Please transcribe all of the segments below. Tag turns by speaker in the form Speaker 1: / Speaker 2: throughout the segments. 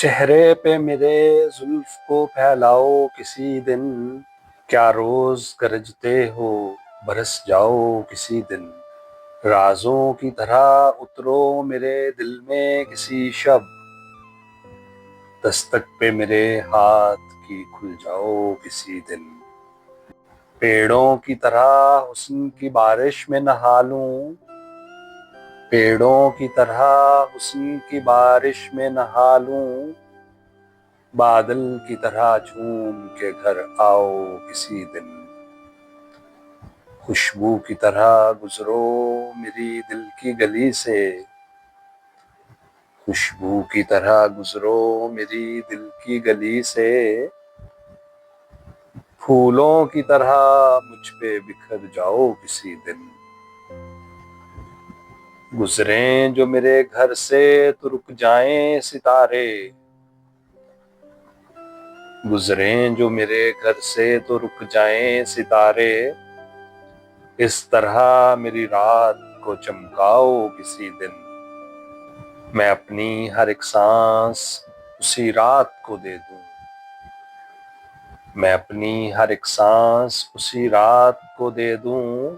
Speaker 1: چہرے پہ میرے زلف کو پھیلاؤ کسی دن، کیا روز گرجتے ہو برس جاؤ کسی دن، رازوں کی طرح اترو میرے دل میں کسی شب، دستک پہ میرے ہاتھ کی کھل جاؤ کسی دن، پیڑوں کی طرح حسن کی بارش میں نہا لوں، پیڑوں کی طرح حسن کی بارش میں نہا لوں، بادل کی طرح جھوم کے گھر آؤ کسی دن، خوشبو کی طرح گزرو میری دل کی گلی سے، خوشبو کی طرح گزرو میری دل کی گلی سے، پھولوں کی طرح مجھ پہ بکھر جاؤ کسی دن، گزریں جو میرے گھر سے تو رک جائیں ستارے، گزریں جو میرے گھر سے تو رک جائیں ستارے، اس طرح میری رات کو چمکاؤ کسی دن، میں اپنی ہر ایک سانس اسی رات کو دے دوں، میں اپنی ہر ایک سانس اسی رات کو دے دوں،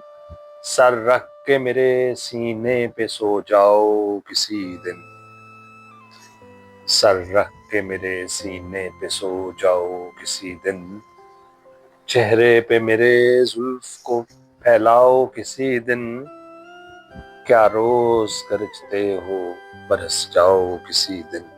Speaker 1: سر رکھ کے میرے سینے پہ سو جاؤ کسی دن، سر رکھ کے میرے سینے پہ سو جاؤ کسی دن، چہرے پہ میرے زلف کو پھیلاؤ کسی دن، کیا روز گرجتے ہو برس جاؤ کسی دن۔